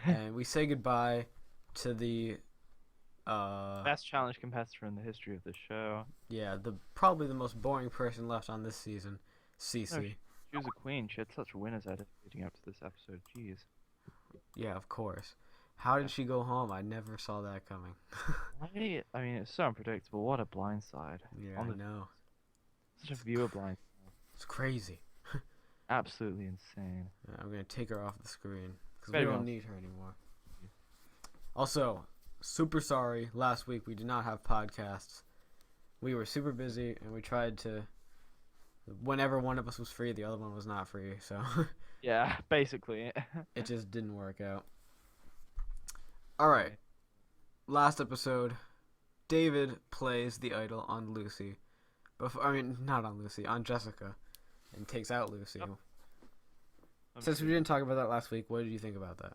and we say goodbye to the Best challenge competitor in the history of the show. yeah, the probably the most boring person left on this season, No, Cece. she was a queen. She had such a winner's edit leading up to this episode. Jeez. Yeah, of course. How Yeah. did she go home? I never saw that coming. Why? I mean, it's so unpredictable. What a blindside. Yeah, On I the know. Such a viewer blind. It's crazy. Absolutely insane. Yeah, I'm gonna take her off the screen because we Better be don't on. need her anymore. Also, super sorry. Last week we did not have podcasts. We were super busy and we tried to. Whenever one of us was free, the other one was not free, so Yeah, basically. it just didn't work out. All right, last episode, David plays the idol on Lucy. Before, I mean, not on Lucy, on Jessica, and takes out Lucy. Yep. Since we didn't talk about that last week, what did you think about that?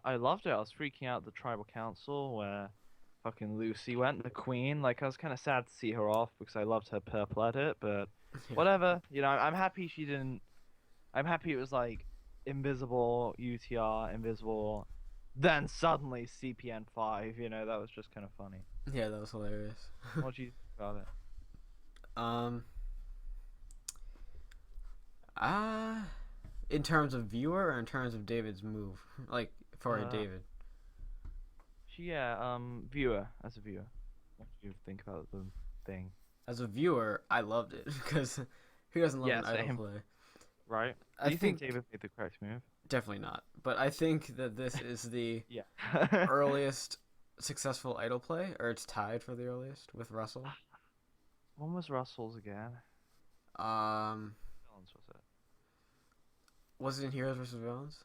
I loved it. I was freaking out at the tribal council where fucking Lucy went, the queen. Like, I was kind of sad to see her off because I loved her purple edit, but Yeah, whatever. I'm happy she didn't. I'm happy it was like invisible, UTR, invisible, then suddenly CPN5. That was just kind of funny. yeah, that was hilarious. What do you think about it? um, uh, in terms of viewer or in terms of David's move, like for Uh, David. Viewer, as a viewer. What do you think about the thing? As a viewer, I loved it because who doesn't love Yeah, an idol same. play? Right? I Do you think think David made the correct move? definitely not, but I think that this is the Yeah. earliest successful idol play, or it's tied for the earliest with Russell. When was Russell's again? Um, Villains, was it? was it in Heroes versus Villains?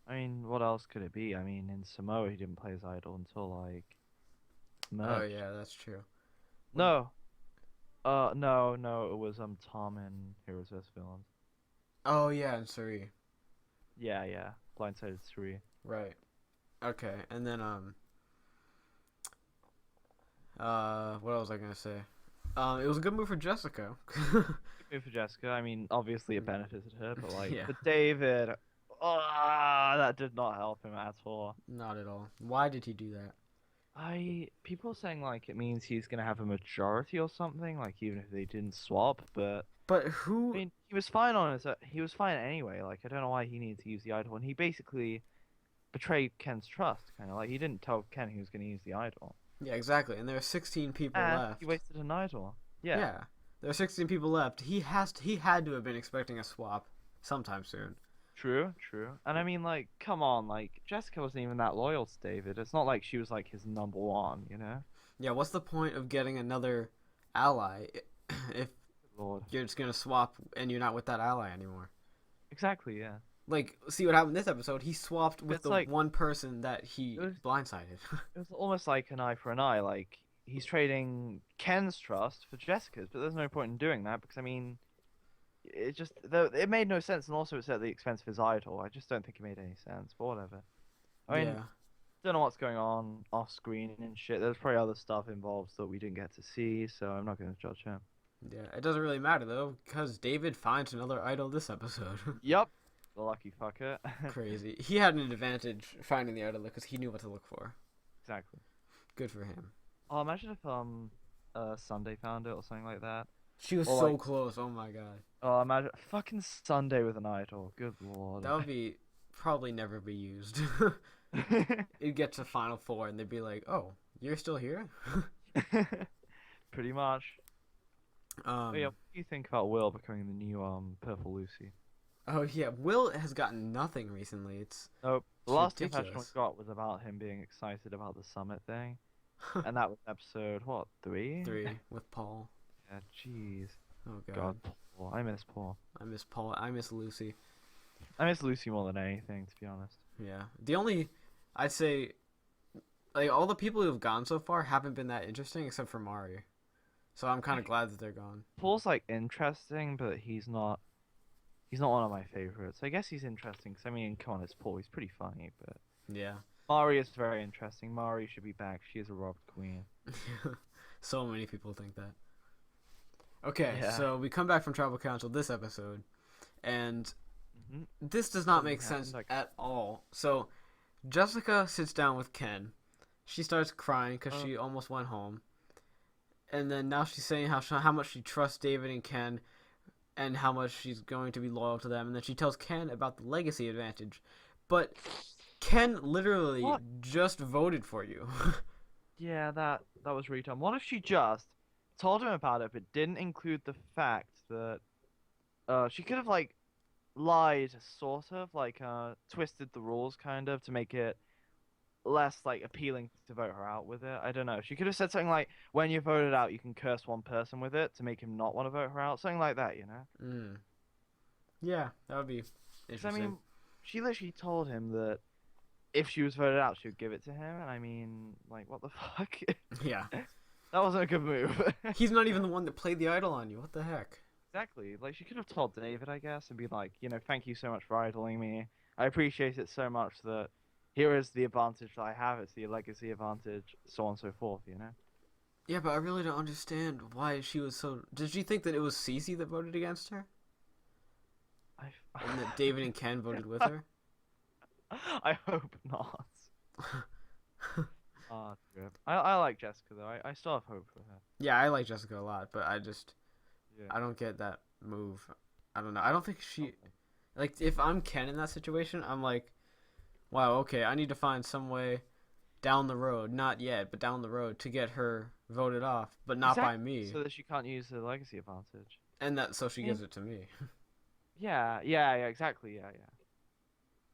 I mean, what else could it be? I mean, in Samoa, he didn't play his idol until like Oh merch. yeah, that's true. No, no, it was Tom in Heroes vs Villains. Oh yeah, and Suri. Yeah, Blindsided 3. Right. Okay, and then what was I gonna say? It was a good move for Jessica. Good move for Jessica. I mean, obviously it benefited her, but like Yeah, for David, that did not help him at all. not at all. Why did he do that? People are saying like it means he's gonna have a majority or something, like even if they didn't swap, but But I who? mean, he was fine on his. He was fine anyway. Like, I don't know why he needed to use the idol, and he basically betrayed Ken's trust. Kind of like he didn't tell Ken he was going to use the idol, Yeah, exactly. And there are 16 people and he left. wasted an idol. Yeah, Yeah, there are 16 people left. He had to have been expecting a swap sometime soon. true. And I mean, like, come on, like Jessica wasn't even that loyal to David. It's not like she was like his number one. Yeah, what's the point of getting another ally if Lord, you're just gonna swap and you're not with that ally anymore? exactly. Yeah, Like, see what happened this episode? He swapped with it's the like one person that he it was, blindsided. it was almost like an eye for an eye. Like he's trading Ken's trust for Jessica's, but there's no point in doing that because I mean it made no sense, and also it's at the expense of his idol. I just don't think it made any sense. But whatever. I mean, Yeah, don't know what's going on off screen and shit. There's probably other stuff involved that we didn't get to see, so I'm not going to judge him. yeah. It doesn't really matter though, because David finds another idol this episode. Yep, the lucky fucker. Crazy. He had an advantage finding the idol because he knew what to look for. Exactly. Good for him. Oh, imagine if Sunday found it or something like that. She was Or so like, close. Oh my god. oh, imagine fucking Sunday with an idol. Good lord. That would be probably never be used. It'd get to Final Four and they'd be like, "Oh, you're still here." Pretty much. um. But yeah, what do you think about Will becoming the new Purple Lucy? Oh yeah. Will has gotten nothing recently. Nope. The It's last impression we ridiculous. got was about him being excited about the summit thing, and that was episode what 3? 3 with Paul. Yeah, jeez. Oh god. God, Paul. I miss Paul. I miss Paul. I miss Lucy. I miss Lucy more than anything, to be honest. Yeah. The only I'd say like all the people who have gone so far haven't been that interesting except for Mari. So I'm kind of glad that they're gone. Paul's like interesting, but he's not. He's not one of my favorites. I guess he's interesting because I mean, come on, it's Paul. He's pretty funny, but Yeah. Mari is very interesting. Mari should be back. She is a robbed queen. So many people think that. Okay, Yeah. so we come back from Tribal Council this episode, and this does not Something make sense happened, like, at all. So Jessica sits down with Ken. She starts crying because uh, she almost went home. And then now she's saying how much she trusts David and Ken and how much she's going to be loyal to them. And then she tells Ken about the legacy advantage. But Ken literally what? just voted for you. Yeah, that was retarded. What if she just told him about it, but didn't include the fact that she could have like lied, sort of like twisted the rules kind of to make it less like appealing to vote her out with it. I don't know. She could have said something like, "When you're voted out, you can curse one person with it to make him not want to vote her out," something like that, you know? Mm. Yeah, that would be Because I interesting. mean, she literally told him that if she was voted out, she would give it to him, and I mean, like, what the fuck? Yeah. That wasn't a good move. He's not even the one that played the idol on you. What the heck? Exactly. Like she could have told David, I guess, and be like, thank you so much for idling me. I appreciate it so much that here is the advantage that I have. It's the legacy advantage, so on and so forth. Yeah, but I really don't understand why she was so. Did she think that it was Cece that voted against her, and that David and Ken voted with her? I hope not. Ah, trip. I like Jessica though. I still have hope for her. Yeah, I like Jessica a lot, but Yeah. I don't get that move. I don't know. I don't think she Okay. like if I'm Ken in that situation, I'm like, wow, okay, I need to find some way down the road, not yet, but down the road to get her voted off, but not by Exactly. me, So that she can't use the legacy advantage. and that so she I gives mean, it to me. yeah, exactly, yeah.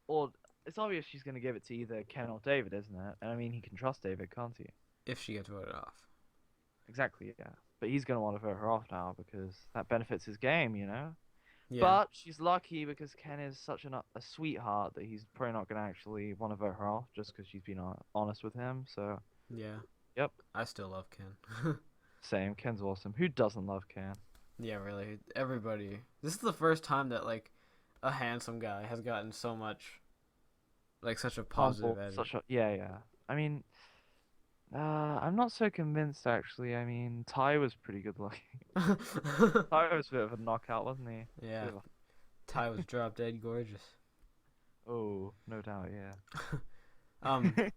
Or it's obvious she's gonna give it to either Ken or David, isn't it? And I mean, he can trust David, can't he? If she gets voted off. Exactly, yeah. But he's gonna want to vote her off now because that benefits his game. Yeah. But she's lucky because Ken is such a sweetheart that he's probably not gonna actually want to vote her off just because she's been honest with him. So, Yeah. yep, I still love Ken. same. Ken's awesome. Who doesn't love Ken? Yeah, really. Everybody. This is the first time that like a handsome guy has gotten so much like such a positive Humble, edit. such a yeah. I mean, I'm not so convinced actually. I mean, Ty was pretty good looking. Ty was a bit of a knockout, wasn't he? Yeah. Bit of Ty was drop dead gorgeous. oh, no doubt, Um yeah.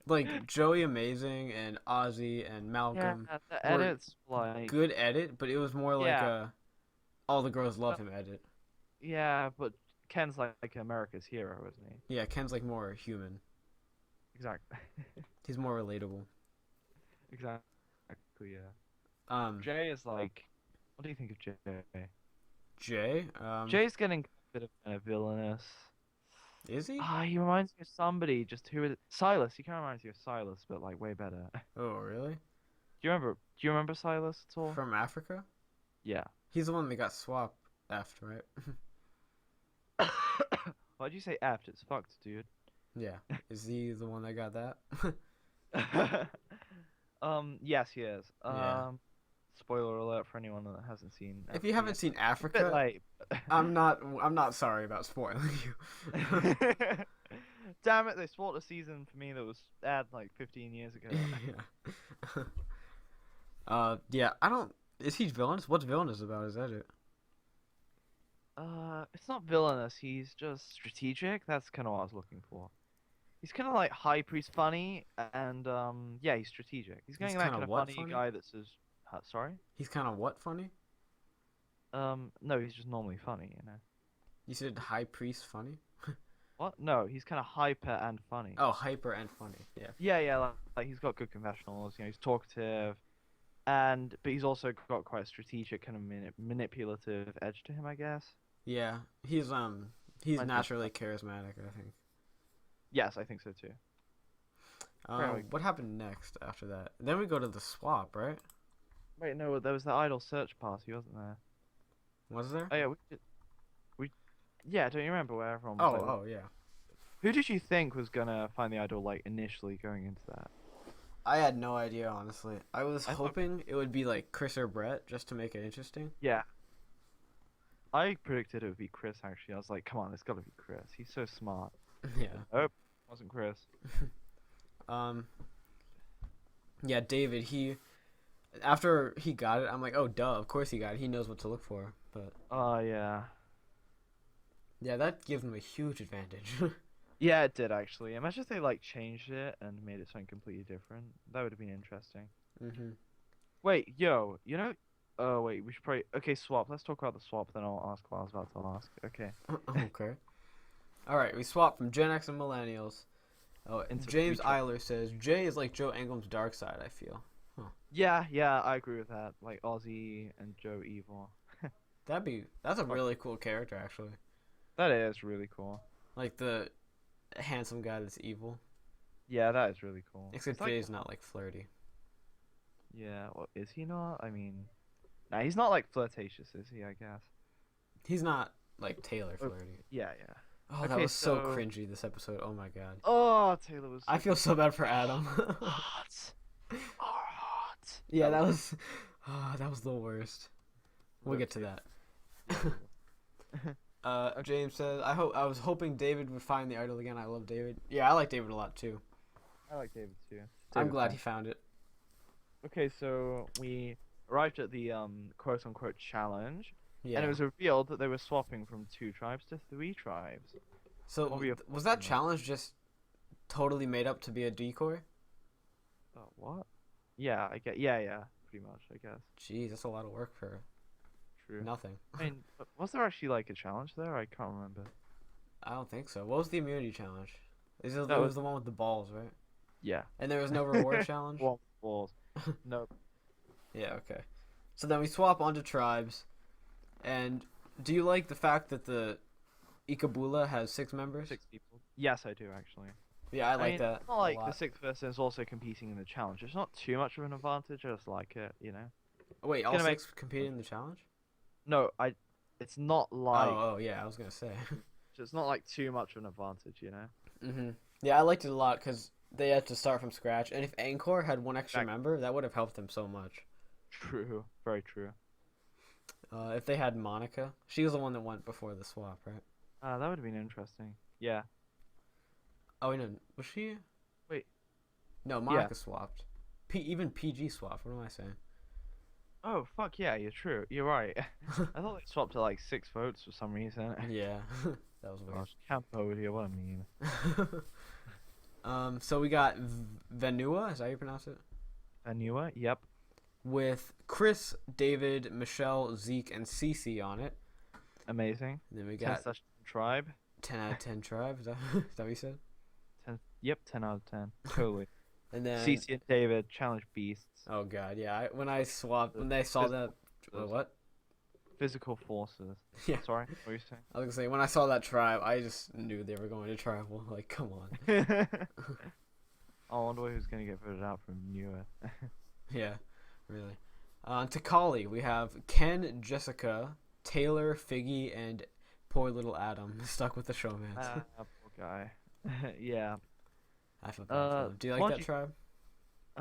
like Joey Amazing and Ozzy and Yeah, Malcolm the were edits like good edit, but it was more like yeah, a all the girls love no, him edit. yeah, but Ken's like America's hero, isn't he? Yeah, Ken's like more human. Exactly. He's more relatable. Exactly, yeah. Um Jay is like, what do you think of Jay? Jay, Jay's getting a bit of kind of villainous. is he? Ah, he reminds me of somebody. Just who is it? Silas. He kind of reminds me of Silas, but like way better. Oh, really? Do you remember Silas at all? From Africa? Yeah. He's the one that got swapped after, right? Why'd you say apt? It's fucked, dude. Yeah. Is he the one that got that? Yes, he is. Yeah. Spoiler alert for anyone that hasn't seen If you Africa haven't yet. seen It's a bit Africa, late. I'm not sorry about spoiling you. Damn it, they spoiled a season for me that was aired like 15 years ago. Yeah. Yeah, I don't is he villainous? What's villainous about his edit? It's not villainous, he's just strategic. That's kind of what I was looking for. He's kind of like high priest funny, and yeah, he's strategic. He's He's getting that kind kind of of what funny funny? guy that says, sorry? He's kind of what funny? No, he's just normally funny. You said high priest funny? What? No, he's kind of hyper and funny. Oh, hyper and funny. Yeah. Yeah, like he's got good confessionals. He's talkative, but he's also got quite a strategic kind of manipulative edge to him, I guess. Yeah. He's Reminds me of- naturally charismatic, I think. Yes, I think so too. Very What happened next after that? Then we go to the swap, right? Wait, no, there was the idol search party, wasn't there? Was there? Oh yeah, yeah, don't you remember where everyone was Oh, like, oh yeah. who did you think was gonna find the idol like initially going into that? I had no idea, honestly. I was I thought, hoping it would be like Chris or Brett just to make it interesting. yeah, I predicted it would be Chris actually. I was like, come on, it's gotta be Chris. He's so smart. Yeah. Nope, wasn't Chris. Um. Yeah, David. After he got it, I'm like, oh, duh. Of course he got it. He knows what to look for. But Oh yeah. Yeah, that gives him a huge advantage. Yeah, it did actually. Imagine if they like changed it and made it something completely different. That would have been interesting. hmm Wait, yo, you know? Oh wait, we should probably okay swap. Let's talk about the swap. Then I'll ask what I was about to ask. Okay. Okay. All right, we swapped from Gen X and Millennials. Oh, Into James future. Eiler says Jay is like Joe Engram's dark side. I feel. Huh. Yeah, I agree with that. Like Ozzy and Joe Evil. That's a Fuck, really cool character actually. that is really cool. Like the handsome guy that's evil. Yeah, that is really cool. It's Except like, Jay's not like flirty. yeah, well, is he not? I mean, nah, he's not like flirtatious, is he? I guess. He's not like Taylor Oh, flirty. yeah. Oh, that Okay, was so so cringy this episode. Oh my god. oh, Taylor was I so feel so bad for Adam. hot. Hot. Yeah, That that was was that was the worst. We'll get to that. Okay. James says, I was hoping David would find the idol again. I love David. Yeah, I like David a lot too. I like David too. I'm David glad fine. he found it. Okay, so we arrived at the quote unquote challenge, Yeah. and it was revealed that they were swapping from 2 tribes to 3 tribes. So What were your was thoughts that on that? challenge just totally made up to be a decoy? What? Yeah, I get. Yeah, pretty much. I guess. Jeez, that's a lot of work for True. nothing. I mean, was there actually like a challenge there? I can't remember. I don't think so. What was the immunity challenge? It That was was the one with the balls, right? yeah. And there was no reward challenge? Well, balls. No. Yeah, okay. So then we swap onto tribes. And do you like the fact that the Ikabula has 6 members? 6 people. Yes, I do actually. Yeah, I like mean, that it's not a like the lot. 6th person is also competing in the challenge. It's not too much of an advantage. I just like it, you know. Wait, all Gonna make 6 competed in the challenge? no, I. It's not like Oh, yeah, I was gonna say. it's not like too much of an advantage, you know. Yeah, I liked it a lot because they had to start from scratch. And if Angkor had 1 extra Exactly. member, that would have helped them so much. True, very true. If they had Monica, she was the one that went before the swap, right? That would have been interesting. Yeah. Oh, wait, no, was she? Wait. No, Monica swapped. Even PG swapped. What am I saying? Oh fuck yeah, you're true. You're right. I thought they swapped to like 6 votes for some reason. Yeah, that was weird. Gosh, Cambodia, what a meme. So we got Venua, is that how you pronounce it? Anua, yep. With Chris, David, Michelle, Zeke, and Cece on it. Amazing. And then we 10 got slash tribe. 10 out of 10 tribe. Is that what you said? 10. Yep, 10 out of 10. Totally. And then CC and David challenge beasts. oh god, yeah. When I swapped, when they saw that, what? Physical forces. Yeah. Sorry, what were you saying? I was gonna say when I saw that tribe, I just knew they were going to tribal. Like, come on. I wonder who's gonna get voted out from Newer. Yeah, really. On Takali, we have Ken, Jessica, Taylor, Figgy, and poor little Adam stuck with the showman. Poor guy. Yeah. I feel bad for them. Do you like why that don't you-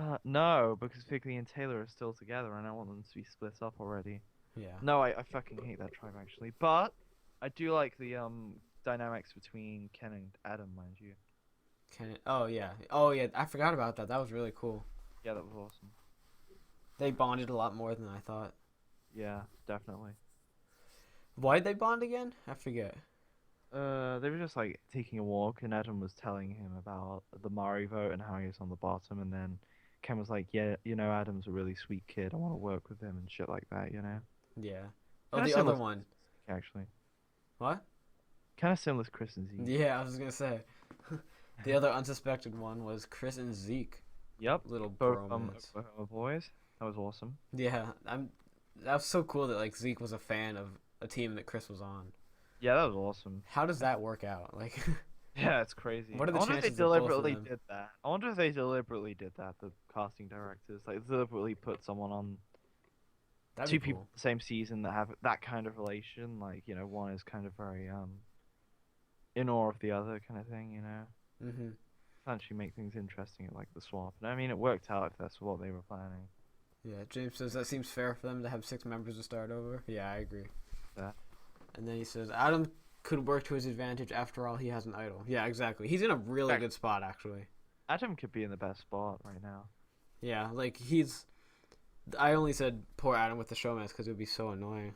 tribe? No, because Figly and Taylor are still together, and I want them to be split up already. Yeah. No, I fucking hate that tribe actually, but I do like the dynamics between Ken and Adam, mind you. Ken. Oh yeah. Oh yeah. I forgot about that. That was really cool. Yeah, that was awesome. They bonded a lot more than I thought. Yeah, definitely. Why did they bond again? I forget. They were just like taking a walk, and Adam was telling him about the Mari vote and how he was on the bottom, and then Ken was like, "Yeah, you know, Adam's a really sweet kid. I want to work with him and shit like that, you know." Yeah. Oh, Kinda the similar other to one. Actually, What? kind of similar to Chris and Zeke. Yeah, I was gonna say. The other unsuspected one was Chris and Zeke. Yep. Little Both bromance. Oklahoma boys. That was awesome. Yeah, that was so cool that like Zeke was a fan of a team that Chris was on. Yeah, that was awesome. How does that work out? Like, Yeah, it's crazy. What are the I wonder if they chances that both of deliberately them- did that. I wonder if they deliberately did that. The casting directors like deliberately put someone on that'd two be people cool. the same season that have that kind of relation. Like, you know, one is kind of very in awe of the other kind of thing. You know, Mhm. actually make things interesting at like the swap. And I mean, it worked out if that's what they were planning. Yeah, James says that seems fair for them to have 6 members to start over. Yeah, I agree. Yeah. And then he says Adam could work to his advantage. After all, he has an idol. Yeah, exactly. He's in a really Correct. good spot actually. Adam could be in the best spot right now. Yeah, like he's. I only said poor Adam with the showmans because it would be so annoying.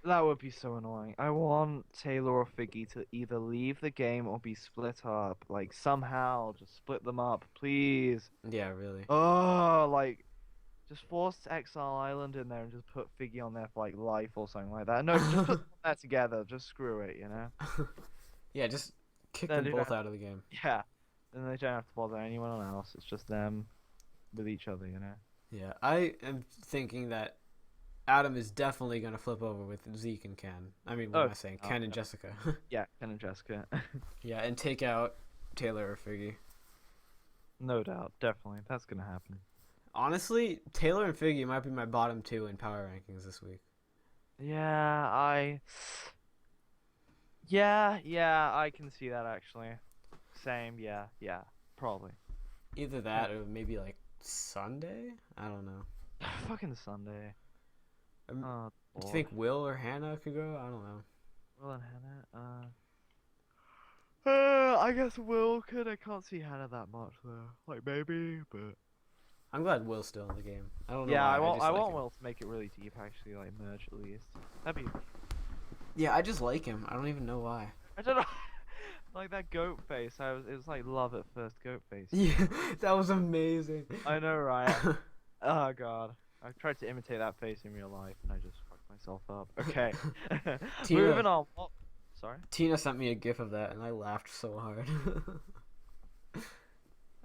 That would be so annoying. I want Taylor or Figgy to either leave the game or be split up. Like somehow just split them up, please. Yeah, really. Oh, like just force Exile Island in there and just put Figgy on there for like life or something like that. No, just put them there together. Just screw it, you know? Yeah, just kick Then them they don't both have, out of the game. yeah. Then they don't have to bother anyone else. It's just them with each other, you know? Yeah, I am thinking that Adam is definitely gonna flip over with Zeke and Ken. I mean, what Oh, am I saying? oh, Ken and yeah. Jessica. Yeah, Ken and Jessica. Yeah, and take out Taylor or Figgy. No doubt, definitely. That's gonna happen. Honestly, Taylor and Figgy might be my bottom two in power rankings this week. Yeah, yeah, I can see that actually. Same, yeah, probably. Either that or maybe like Sunday. I don't know. Fucking Sunday. Oh, Do you Lord. think Will or Hannah could go? I don't know. Will and Hannah. I guess Will could. I can't see Hannah that much though. Like maybe, but I'm glad Will's still in the game. I don't know yeah, why. I I just like want him. Will to make it really deep actually, like merge at least. That'd be. Yeah, I just like him. I don't even know why. I don't know. Like that goat face. It was like love at first goat face. Yeah, that was amazing. I know, right? Oh God. I tried to imitate that face in real life and I just fucked myself up. Okay. Tina Moving on. What? Sorry? Tina sent me a gif of that and I laughed so hard.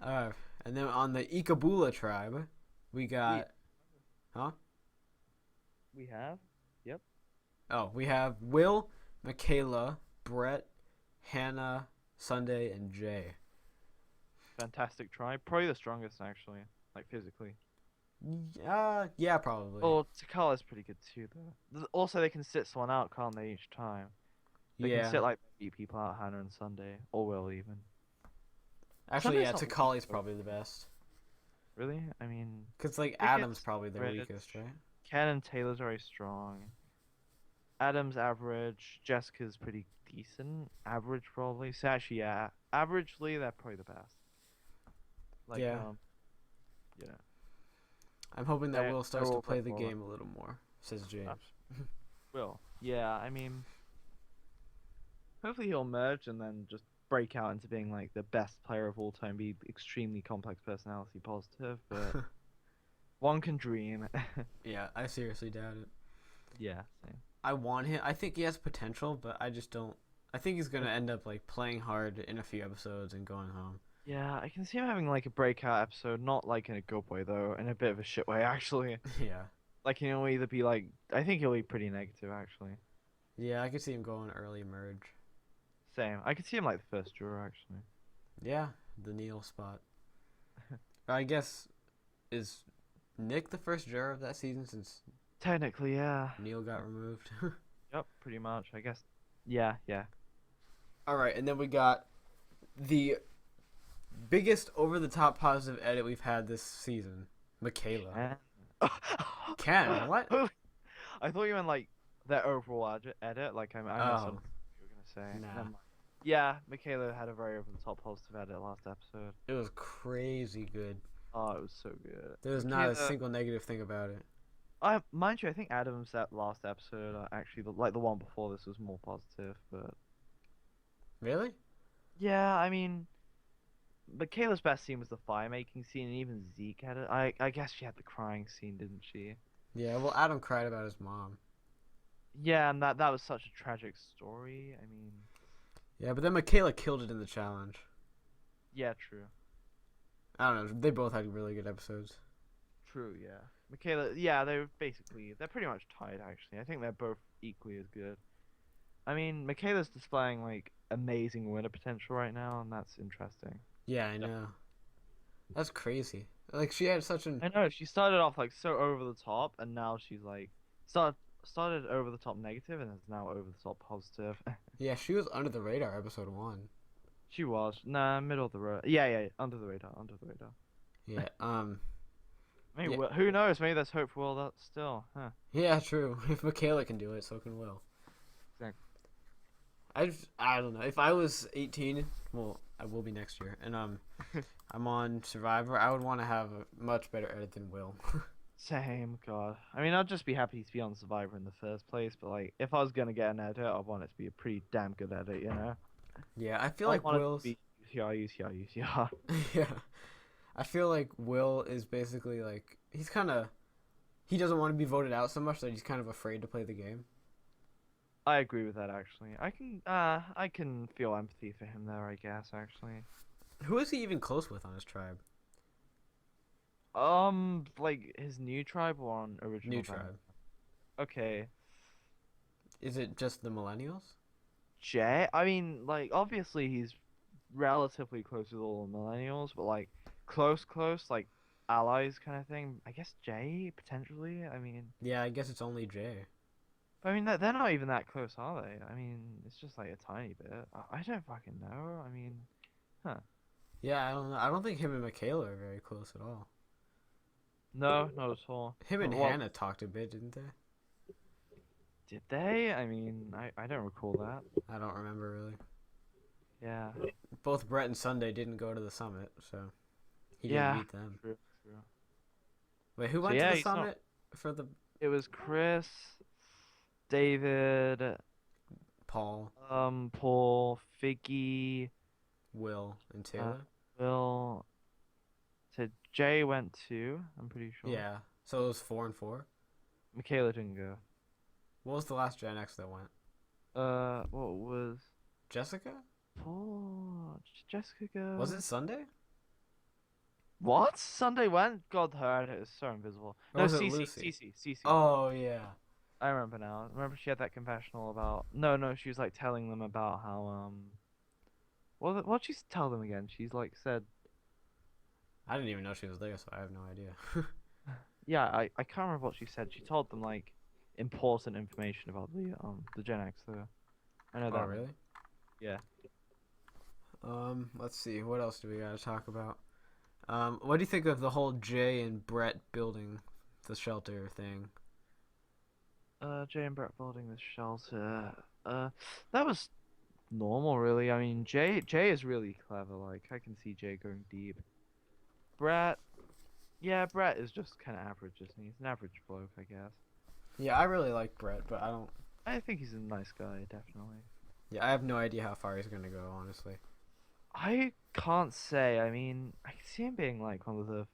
And then on the Ikabula tribe, we got huh? We have? Yep. Oh, we have Will, Michaela, Brett, Hannah, Sunday, and Jay. Fantastic try. Probably the strongest actually. Like physically. Yeah, probably. Oh, Takala's pretty good too though. Also they can sit someone out, can't they, each time? They can Yeah. sit like beat people out, Hannah and Sunday. Or Will even. Actually, Sunday's yeah, not Takali's weak, though. probably the best. Really? I mean, Cause like Adam's Pickett's probably the average. weakest, right? Ken and Taylor's very strong. Adam's average. Jessica's pretty decent. Average probably. So actually, yeah. Averagely, they're probably the best. Like, Yeah. yeah. I'm hoping that Will They're starts to all play quite the well. game a little more, says James. Will. Yeah, I mean, hopefully he'll merge and then just break out into being like the best player of all time, be extremely complex personality positive, but one can dream. Yeah, I seriously doubt it. Yeah, same. I want him. I think he has potential, but I just don't. I think he's gonna end up like playing hard in a few episodes and going home. Yeah, I can see him having like a breakout episode, not like in a good way though, in a bit of a shit way actually. Yeah. Like he'll either be like, I think he'll be pretty negative actually. Yeah, I could see him going early merge. Same. I could see him like the first draw actually. Yeah, the Neil spot. I guess is Nick the first juror of that season since Technically, yeah. Neil got removed? Yep, pretty much. I guess. Yeah, yeah. All right, and then we got the biggest over-the-top positive edit we've had this season, Michaela. Ken, what? I thought you meant like their overall edit. Like I misunderstood Oh, what you were gonna say. nah. Never mind. Yeah, Michaela had a very over the top positive edit last episode. It was crazy good. Oh, it was so good. There was not a single negative thing about it. I mind you, I think Adam's that last episode, actually, like the one before this, was more positive. But Really? yeah, I mean, Michaela's best scene was the fire making scene, and even Zeke had it. I guess she had the crying scene, didn't she? Yeah, well, Adam cried about his mom. Yeah, and that was such a tragic story. I mean, Yeah, but then Michaela killed it in the challenge. yeah, true. I don't know. They both had really good episodes. True, yeah. Michaela, yeah, they're pretty much tied actually. I think they're both equally as good. I mean, Michaela's displaying like amazing winner potential right now, and that's interesting. Yeah, I know. That's crazy. Like she had such an I know she started off like so over the top, and now she's like started over the top negative, and is now over the top positive. yeah. She was under the radar episode 1. She was middle of the road. Yeah, under the radar, under the radar. Yeah. Maybe Yeah. who knows? Maybe there's hope for all that still. Huh? Yeah, true. If Michaela can do it, so can Will. Exactly. I don't know. If I was 18, well, I will be next year, and I'm on Survivor, I would want to have a much better edit than Will. Same, God. I mean, I'd just be happy to be on Survivor in the first place, but like, if I was gonna get an edit, I want it to be a pretty damn good edit, you know? Yeah, I feel I like want it to Will's. be UCR, UCR, UCR. Yeah, I feel like Will is basically like he doesn't want to be voted out so much that he's kind of afraid to play the game. I agree with that, actually. I can feel empathy for him there, I guess, actually. Who is he even close with on his tribe? Like his new tribe or on New original band? tribe. Okay. Is it just the Millennials? Jay, I mean, like, obviously he's relatively close with all the millennials, but like, close, like, allies kind of thing. I guess Jay, potentially. I mean, Yeah, I guess it's only Jay. I mean, they're not even that close, are they? I mean, it's just like a tiny bit. I don't fucking know. I mean, huh. Yeah, I don't know. I don't think him and Michaela are very close at all. No, not at all. Him and What, Hannah talked a bit, didn't they? did they? I mean, I don't recall that. I don't remember really. Yeah. Both Brett and Sunday didn't go to the summit, so he didn't Yeah. meet them. True, true. Wait, who So went to yeah, the he's not. summit for the It was Chris, David, Paul, Paul, Figgy, Will, and uh, Taylor? Will. So Jay went too, I'm pretty sure. Yeah. So it was 4 and 4. Michaela didn't go. What was the last Gen X that went? What was Jessica? Paul? Did Jessica go? Was it Sunday? What? Sunday went? God, her it was so invisible. Or No, was it Cece, Lucy? Cece, Cece. Oh yeah. I remember now. Remember she had that confessional about. No, no, she was like telling them about how what'd she tell them again? She's like said. I didn't even know she was there, so I have no idea. Yeah, I can't remember what she said. She told them like important information about the Gen X though. I know Oh that. really? Yeah. Let's see. What else do we gotta talk about? What do you think of the whole Jay and Brett building the shelter thing? Jay and Brett building this shelter. That was normal, really. I mean, Jay is really clever. Like, I can see Jay going deep. Brett, yeah, Brett is just kind of average, isn't he? He's an average bloke, I guess. Yeah, I really like Brett, but I don't. I think he's a nice guy, definitely. Yeah, I have no idea how far he's gonna go, honestly. I can't say. I mean, I can see him being like one of the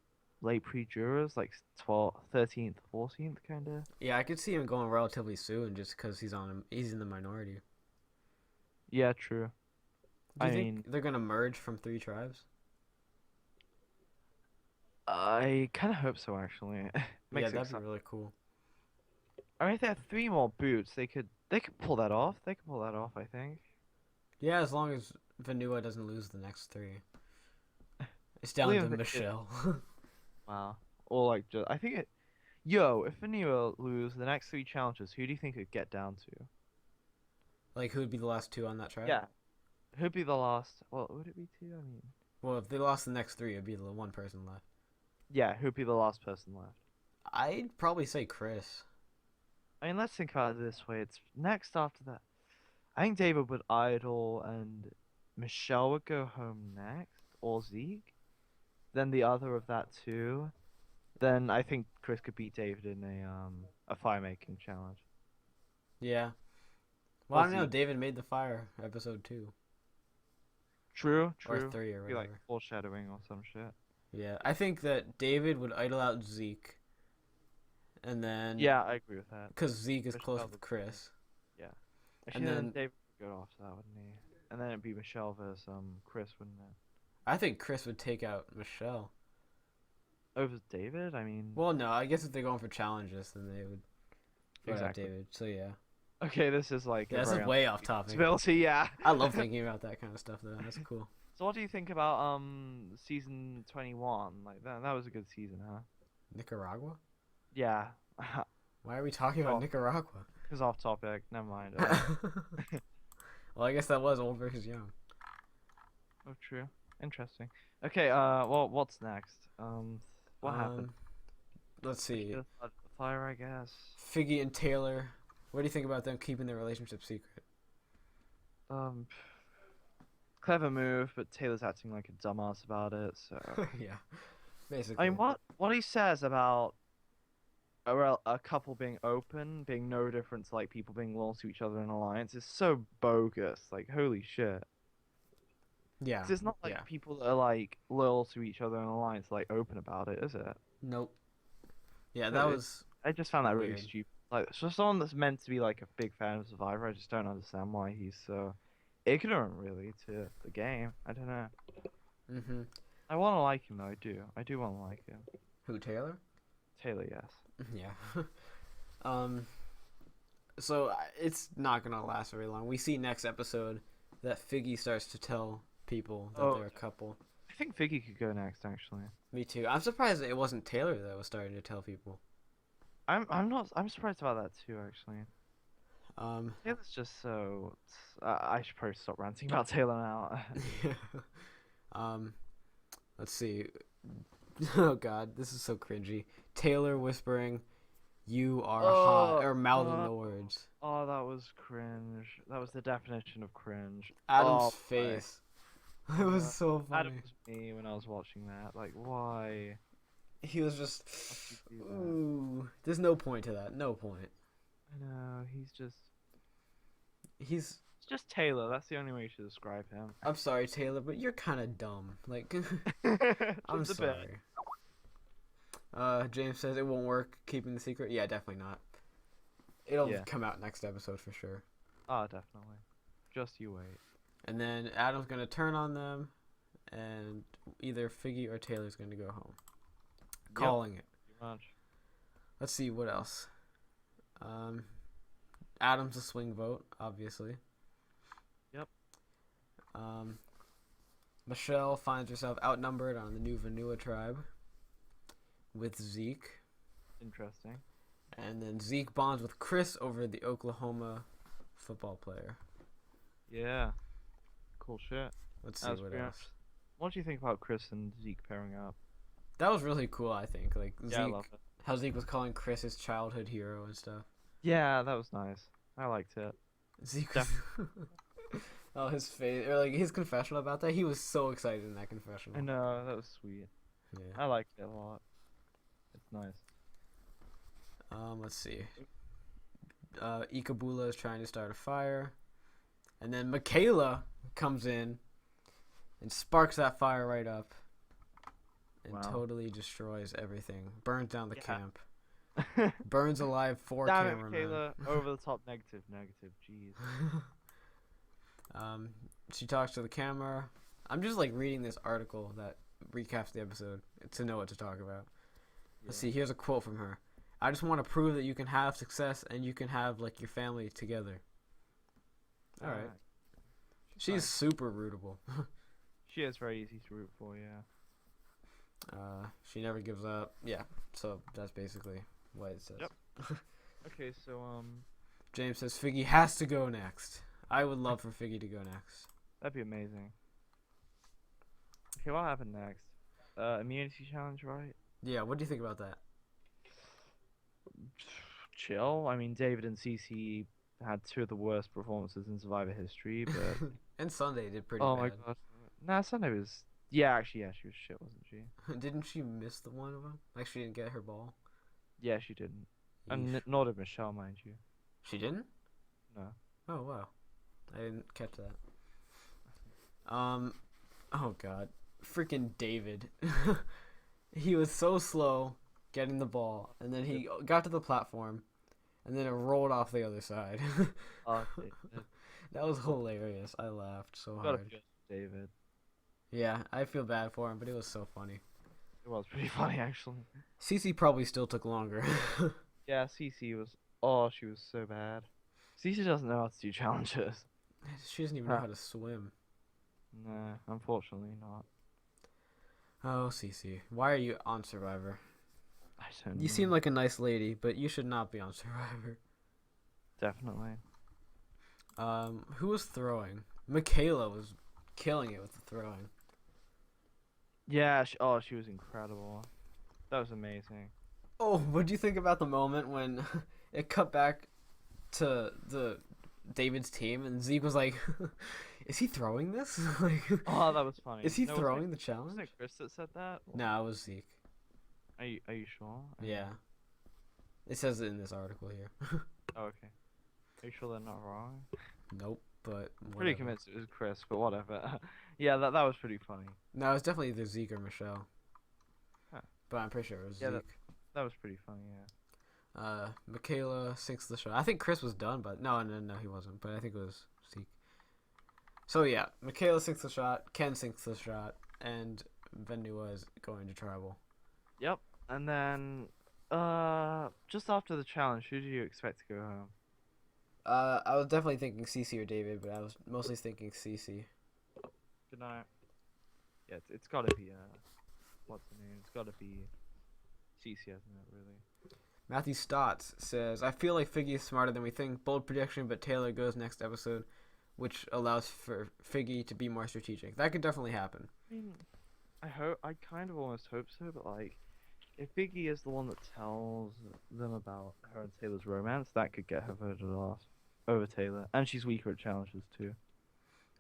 late pre-jurors, like 12th, 13th, 14th, kind of. Yeah, I could see him going relatively soon, just because he's in the minority. Yeah, true. Do I you think mean, they're gonna merge from 3 tribes? I kind of hope so, actually. Yeah, Makes it that'd be exciting. really cool. I mean, if they had 3 more boots, they could pull that off. They could pull that off, I think. Yeah, as long as Vanua doesn't lose the next 3. It's down Believe to if it did. Michelle. Wow. Or like, just I think it. Yo, if Vanilla lose the next 3 challenges, who do you think it'd get down to? Like, who would be the last 2 on that tribe? Yeah. Who'd be the last? Well, would it be 2? I mean, Well, if they lost the next 3, it'd be the one person left. yeah. Who'd be the last person left? I'd probably say Chris. I mean, let's think about it this way. It's next after that. I think David would idle and Michelle would go home next, or Zeke. Then the other of that two. Then I think Chris could beat David in a fire making challenge. Yeah. Well, Or I don't know. Zeke. David made the fire, episode 2. True, Or true. 3 or Be like whatever. foreshadowing or some shit. Yeah, I think that David would idle out Zeke. And then. Yeah, I agree with that. Because Zeke is Michelle close would with be- Chris. Yeah. And Actually, then then. David would go after that, wouldn't he? And then it'd be Michelle versus Chris, wouldn't it? I think Chris would take out Michelle. Over David? I mean, Well, no, I guess if they're going for challenges, then they would vote out exactly. David. So, yeah. Okay, this is like Yeah, a this very is way off topic. responsibility, yeah. I love thinking about that kind of stuff, though. That's cool. So what do you think about season 21? Like that was a good season, huh? Nicaragua? Yeah. Why are we talking about Nicaragua? It's off topic. Never mind. Well, I guess that was old versus young. Oh, true. Interesting. Okay. Well, what's next? What happened? Let's see. Just started the fire, I guess. Figgy and Taylor. What do you think about them keeping their relationship secret? Clever move, but Taylor's acting like a dumbass about it. So Yeah, basically. I mean, what he says about a couple being open, being no different to like people being loyal to each other in an alliance is so bogus. Like, holy shit. Yeah, 'Cause it's not yeah. like people that are like loyal to each other in an alliance like open about it, is it? Nope. Yeah, So that was I just found that really weird. stupid. Like, for someone that's meant to be like a big fan of Survivor, I just don't understand why he's so ignorant, really, to the game. I don't know. Mm-hmm. I want to like him though. I do. I do want to like him. Who, Taylor? Taylor, yes. Yeah. um. So it's not gonna last very long. We see next episode that Figgy starts to tell people that Oh, they're a couple. I think Figgy could go next, actually. Me too. I'm surprised that it wasn't Taylor that was starting to tell people. I'm not. I'm surprised about that too, actually. Um. Taylor's just so. I should probably stop ranting about Taylor now. um. Let's see. Oh God, this is so cringy. Taylor whispering, "You are hot," or mouthing the words. Oh, that was cringe. That was the definition of cringe. Adam's Oh, face. It was so Adam funny. was me when I was watching that. Like, why? He was just, Why'd you do that? ooh. There's no point to that. No point. I know, He's. it's just Taylor. That's the only way to describe him. I'm sorry, Taylor, but you're kind of dumb. Like, I'm Just a bit. sorry. James says it won't work keeping the secret. Yeah, definitely not. It'll Yeah. come out next episode for sure. Oh, definitely. Just you wait. And then Adam's gonna turn on them, and either Figgy or Taylor's gonna go home. Calling it. Pretty much. Let's see what else. Adam's a swing vote, obviously. Yep. Michelle finds herself outnumbered on the new Vanua tribe with Zeke. Interesting. And then Zeke bonds with Chris over the Oklahoma football player. Yeah. Cool shit. Let's see That's what pretty else. much- What do you think about Chris and Zeke pairing up? That was really cool, I think. Like Yeah, I Zeke, love it. how Zeke was calling Chris his childhood hero and stuff. Yeah, that was nice. I liked it. Zeke was oh, his face, or like his confessional about that. He was so excited in that confessional. I know, that was sweet. Yeah. I liked it a lot. It's nice. Let's see. Ikabula is trying to start a fire, and then Michaela comes in and sparks that fire right up, and Wow. totally destroys everything. Burns down the Yeah. camp. Burns alive 4 Damn it, cameramen. Michaela. Over the top negative. Jeez. She talks to the camera. I'm just like reading this article that recaps the episode to know what to talk about. Let's see. Here's a quote from her. I just want to prove that you can have success and you can have like your family together. All right. She's nice. super rootable. She is very easy to root for, yeah. She never gives up. Yeah. So that's basically what it says. Yep. Okay, so James says Figgy has to go next. I would love for Figgy to go next. that'd be amazing. Okay, what happened next? Immunity challenge, right? Yeah. What do you think about that? Chill. I mean, David and Cece had two of the worst performances in Survivor history, but And Sunday did pretty oh bad. my god. Nah, Sunday was yeah, actually, yeah, she was shit, wasn't she? Didn't she miss the one of them? Like she didn't get her ball. Yeah, she didn't. And Yeesh. nor did Michelle, mind you. She didn't? No. Oh wow, I didn't catch that. Oh god, freaking David. He was so slow getting the ball, and then he got to the platform, and then it rolled off the other side. Oh, That was hilarious. I laughed so gotta hard. feel David. Yeah, I feel bad for him, but it was so funny. It was pretty funny, actually. Cece probably still took longer. Yeah, Cece was. Oh, she was so bad. Cece doesn't know how to do challenges. She doesn't even know how to swim. Nah, unfortunately not. Oh, Cece, why are you on Survivor? I don't know. You seem like a nice lady, but you should not be on Survivor. Definitely. Who was throwing? Michaela was killing it with the throwing. Yeah, she was incredible. That was amazing. Oh, what do you think about the moment when it cut back to the David's team and Zeke was like, "Is he throwing this? Like, Oh, that was funny. is he No, throwing the was challenge?" it Chris that said that? No, it was Zeke. Are you sure? Yeah. It says it in this article here. Oh, okay. Are you sure they're not wrong? Nope, but Pretty whatever. convinced it was Chris, but whatever. Yeah, that was pretty funny. No, it's definitely either Zeke or Michelle, Huh. but I'm pretty sure it was Yeah, Zeke. that was pretty funny. Yeah. Michaela sinks the shot. I think Chris was done, but no, he wasn't. But I think it was Zeke. So yeah, Michaela sinks the shot, Ken sinks the shot, and Venua is going to tribal. Yep. And then, just after the challenge, who do you expect to go home? I was definitely thinking Cece or David, but I was mostly thinking Cece. Good night. Yeah, it's gotta be what's the name? It's gotta be CC, hasn't it? Really. Matthew Stotts says, I feel like Figgy is smarter than we think. Bold prediction, but Taylor goes next episode, which allows for Figgy to be more strategic. That could definitely happen. I mean, I kind of almost hope so, but like, if Biggie is the one that tells them about her and Taylor's romance, that could get her voted off over Taylor, and she's weaker at challenges too.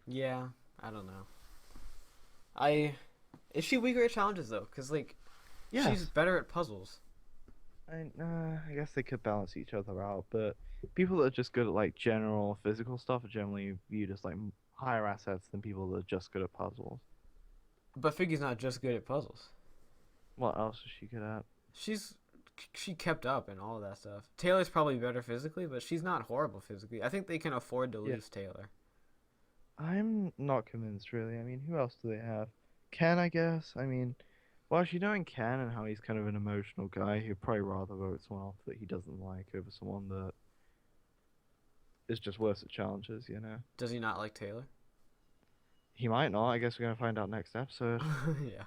Yeah, I don't know. Is she weaker at challenges though? Cause like, she's better at puzzles. I guess they could balance each other out, but people that are just good at like general physical stuff are generally viewed as like higher assets than people that are just good at puzzles. But Figgy's not just good at puzzles. What else is she good at? She kept up and all of that stuff. Taylor's probably better physically, but she's not horrible physically. I think they can afford to lose Taylor. I'm not convinced, really. I mean, who else do they have? Ken, I guess. I mean, well, actually, knowing Ken and how he's kind of an emotional guy, he'd probably rather vote someone off that he doesn't like over someone that is just worse at challenges, you know? Does he not like Taylor? He might not. I guess we're going to find out next episode. Yeah.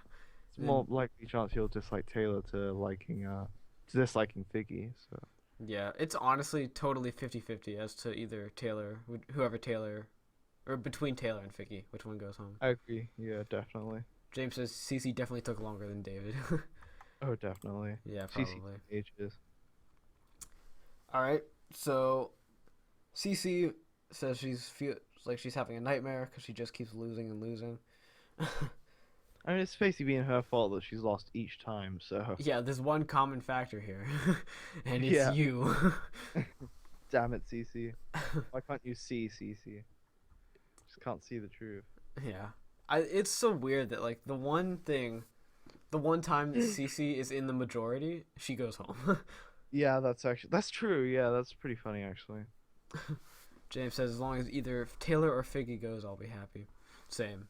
It's more likely chance he'll dislike Taylor to disliking Figgy, so. Yeah, it's honestly totally 50-50 as to either whoever Taylor, or between Taylor and Figgy, which one goes home. I agree. Yeah, definitely. James says Cece definitely took longer than David. Oh, definitely. Yeah, probably. Ages. All right, so Cece says feels like she's having a nightmare because she just keeps losing and losing. I mean, it's basically being her fault that she's lost each time, so. Yeah, there's one common factor here, and it's you. Damn it, Cece. Why can't you see, Cece? Just can't see the truth. Yeah. It's so weird that, like, the one time that Cece is in the majority, she goes home. Yeah, that's true. Yeah, that's pretty funny, actually. James says, as long as either Taylor or Figgy goes, I'll be happy. Same.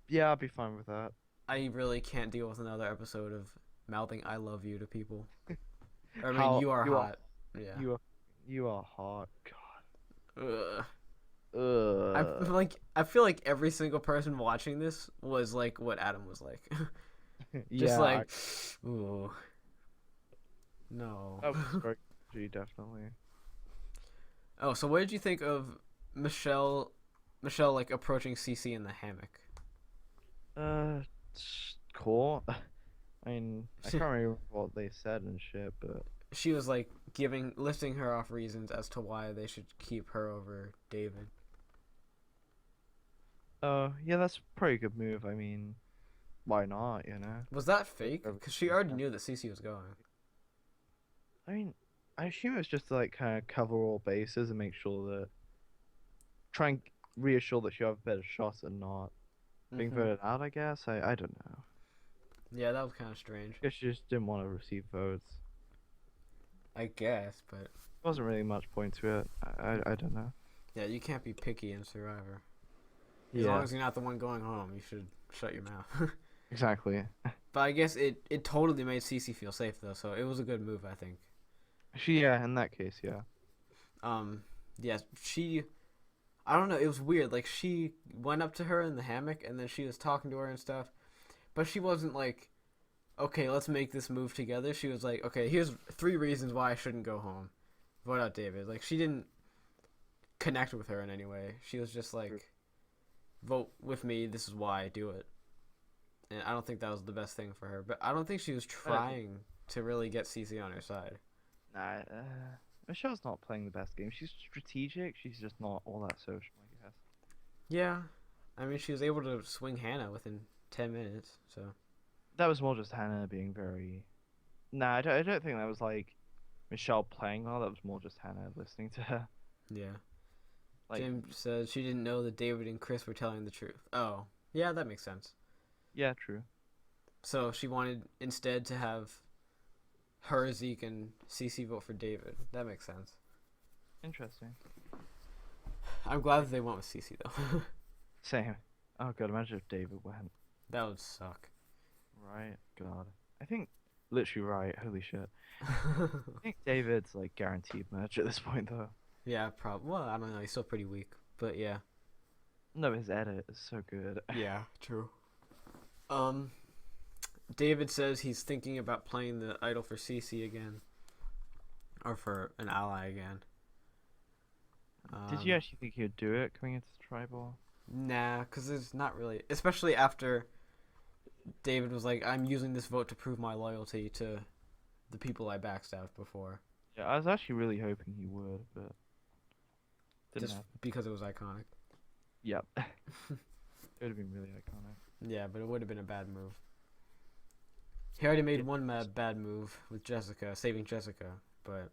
Yeah, I'll be fine with that. I really can't deal with another episode of mouthing "I love you" to people. I mean, you are hot. Yeah. You are hot. God. Ugh. Ugh. I feel like every single person watching this was like what Adam was like. Just Yeah, like, ooh. No. that was very definitely. Oh, so what did you think of Michelle like approaching Cece in the hammock? Cool. I mean, I can't remember what they said and shit, but She was like lifting her off reasons as to why they should keep her over David. yeah, that's a pretty good move. I mean, why not, you know? Was that fake? Because she already knew that Cece was going. I mean, I assume it was just to, like, kind of cover all bases and make sure that try and reassure that she'll have a better shot at not being voted out, I guess. I don't know. Yeah, that was kind of strange. I guess she just didn't want to receive votes. I guess, but There wasn't really much point to it. I don't know. yeah, you can't be picky in Survivor. As Yeah, long as you're not the one going home, you should shut your mouth. exactly. But I guess it totally made Cece feel safe though, so it was a good move, I think. Yeah, in that case, yeah. Yes, I don't know, it was weird. Like, she went up to her in the hammock, and then she was talking to her and stuff, but she wasn't like, okay, let's make this move together. She was like, okay, here's 3 reasons why I shouldn't go home. Vote out David. Like, she didn't connect with her in any way. She was just like, vote with me, this is why I do it. And I don't think that was the best thing for her, but I don't think she was trying to really get Cece on her side. Nah, Michelle's not playing the best game. She's strategic. She's just not all that social, I guess. Yeah. I mean, she was able to swing Hannah within 10 minutes, so. That was more just Hannah being very Nah, I don't think that was like Michelle playing well. That was more just Hannah listening to her. Yeah. Like, James says she didn't know that David and Chris were telling the truth. Oh, yeah, that makes sense. yeah, true. So she wanted instead to have her, Zeke, and Cece vote for David. That makes sense. Interesting. I'm glad that they went with Cece though. Same. Oh god, imagine if David went. That would suck. Right. God. I think literally right. Holy shit. I think David's like guaranteed merch at this point though. Yeah, probably. Well, I don't know. He's still pretty weak, but yeah. No, his edit is so good. Yeah, true. Um, David says he's thinking about playing the idol for Cece again, or for an ally again. Did you actually think he would do it coming into tribal? Nah, because there's not really, especially after David was like, "I'm using this vote to prove my loyalty to the people I backstabbed before," Yeah, I was actually really hoping he would, but didn't just happen. because it was iconic. Yep. It would have been really iconic. Yeah, but it would have been a bad move. He already made one bad move with Jessica, saving Jessica, but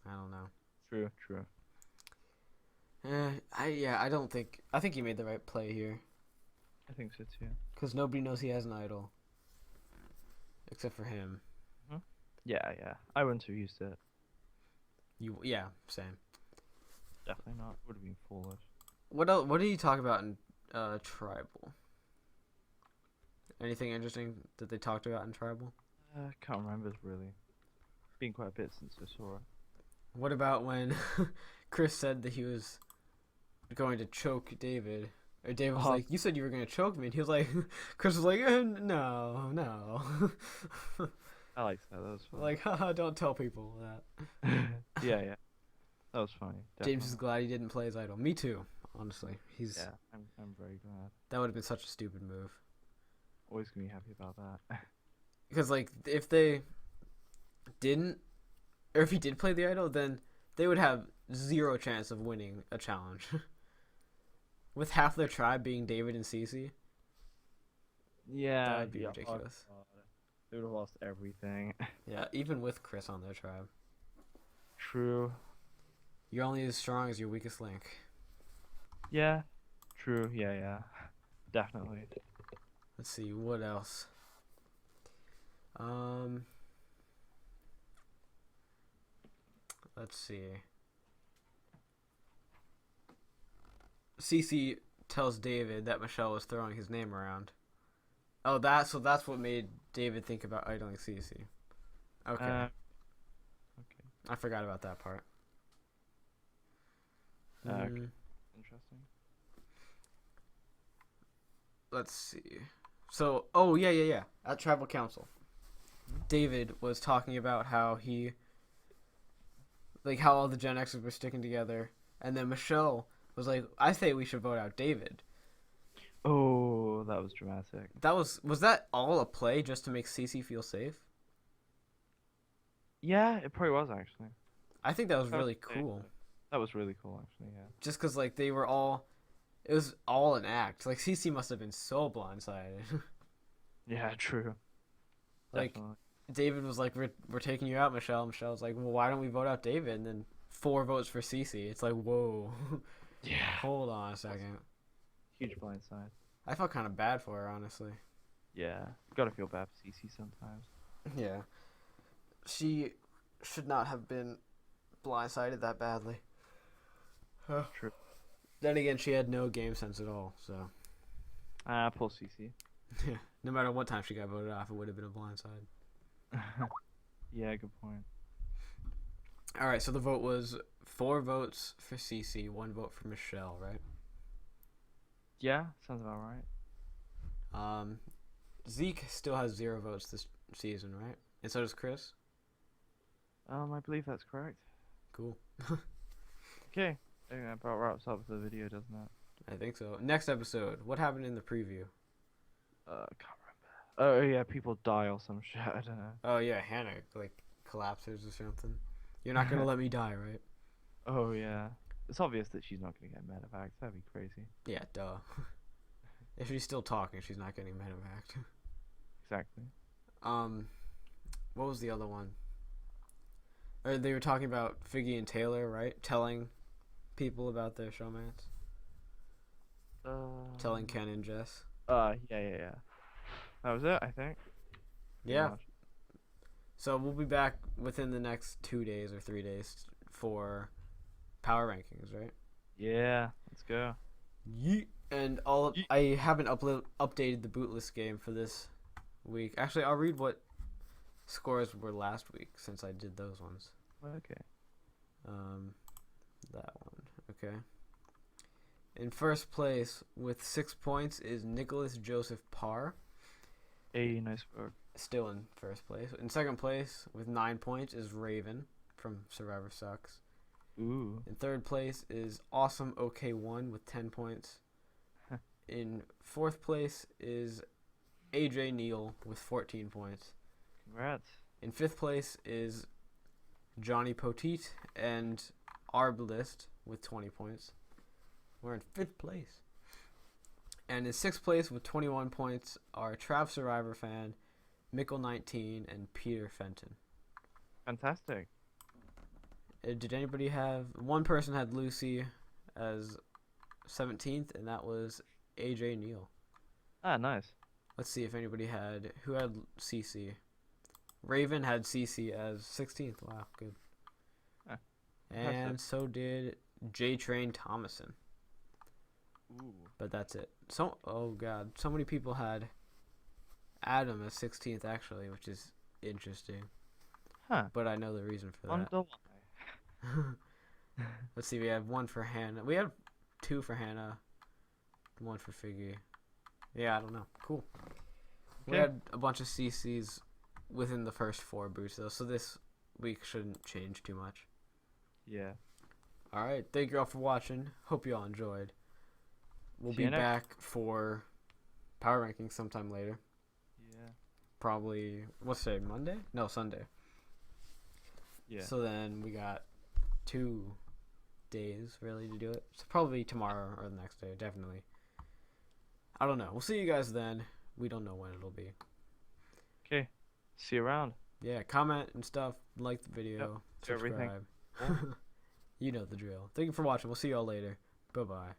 I don't know. True, true. I don't think. I think he made the right play here, I think so too. because nobody knows he has an idol, except for him. Yeah, yeah. I wouldn't have used it. Yeah, same. Definitely not. Would have been foolish. What else? What did he talk about in Tribal? Anything interesting that they talked about in Tribal? Can't remember really. Been quite a bit since I saw it. What about when Chris said that he was going to choke David? Or David was like, "You said you were going to choke me," and he was like, Chris was like, "No, no." I liked that. That was funny. Like, haha, don't tell people that. Yeah, yeah. That was funny. James is Definitely. glad he didn't play his idol. Me too, honestly. Yeah, I'm very glad. That would have been such a stupid move. Always gonna be happy about that. Because like if they didn't, or if he did play the idol, then they would have zero chance of winning a challenge. With half their tribe being David and Cece, Yeah, that would be yeah. ridiculous. Oh, God. They would have lost everything. Yeah, even with Chris on their tribe, True. you're only as strong as your weakest link. Yeah. True. Yeah, yeah. Definitely. Let's see what else. Let's see. Cece tells David that Michelle was throwing his name around. Oh, that's what made David think about idling Cece. Okay, Okay. I forgot about that part. Okay. Mm, Interesting. let's see. So, oh yeah. At tribal council, David was talking about how he, like, how all the Gen Xers were sticking together, and then Michelle was like, "I say we should vote out David." Oh, that was dramatic. Was that all a play just to make Cece feel safe? Yeah, it probably was actually. I think that was That was really pretty cool. good. That was really cool actually. Yeah. Just because like they were all, it was all an act. Like Cece must have been so blindsided. Yeah. True. Like Definitely. David was like, "We're taking you out, Michelle." Michelle was like, "Well, why don't we vote out David?" And then 4 votes for Cece. It's like, whoa, Yeah. hold on a second. Huge blind side. I felt kind of bad for her, honestly. Yeah. Gotta feel bad for CC sometimes. Yeah, she should not have been blindsided that badly. True. Then again, she had no game sense at all. So Poor CC. yeah, no matter what time she got voted off, it would have been a blindside. Yeah, good point. All right, so the vote was 4 votes for Cece, 1 vote for Michelle, right? Yeah, sounds about right. Zeke still has 0 votes this season, right? And so does Chris. I believe that's correct. Cool. Okay. I think that about wraps up the video, doesn't it? I think so. Next episode. What happened in the preview? Can't remember. Oh yeah, people die or some shit. I don't know. Oh yeah, Hannah like collapses or something. You're not gonna let me die, right? Oh yeah. It's obvious that she's not gonna get medevac. That'd be crazy. Yeah, duh. If she's still talking, she's not getting medevac. Exactly. what was the other one? Or they were talking about Figgy and Taylor, right? Telling people about their showmance. Telling Ken and Jess. Yeah. That was it, I think. Pretty Yeah. much. So we'll be back within the next 2 days or 3 days for power rankings, right? Yeah, let's go. Yeet. And I haven't updated the bootless game for this week. Actually, I'll read what scores were last week since I did those ones. Okay. That one. Okay. In first place with 6 points is Nicholas Joseph Parr. Hey, nice work. Still in first place. In second place with 9 points is Raven from Survivor Sucks. Ooh. In third place is Awesome OK1 with 10 points. In fourth place is AJ Neal with 14 points. Congrats. In fifth place is Johnny Poteet and Arbalist with 20 points. We're in fifth place. And in sixth place with 21 points are Trav Survivor Fan, Mickle19, and Peter Fenton. Fantastic. Did anybody have... One person had Lucy as 17th, and that was AJ Neal. Ah, nice. Let's see if anybody had... Who had CC? Raven had CC as 16th. Wow, good. Ah, and impressive. so did J Train Thomason. Ooh. But that's it. So, oh god, so many people had Adam as 16th actually, which is interesting. Huh. But I know the reason for Wonder that. why. Let's see, we have one for Hannah. We had two for Hannah, one for Figgy. Yeah, I don't know. Cool. We Okay. had a bunch of CCs within the first 4 boots though, so this week shouldn't change too much. Yeah. Alright, thank you all for watching. Hope you all enjoyed. We'll See be you next- back for power rankings sometime later. Yeah. Probably, what's today, Monday? No, Sunday. Yeah. So then we got 2 days really to do it. So probably tomorrow or the next day, definitely. I don't know. We'll see you guys then. We don't know when it'll be. Okay. See you around. Yeah, comment and stuff. Like the video. do everything. Subscribe. You know the drill. Thank you for watching. We'll see you all later. Bye-bye.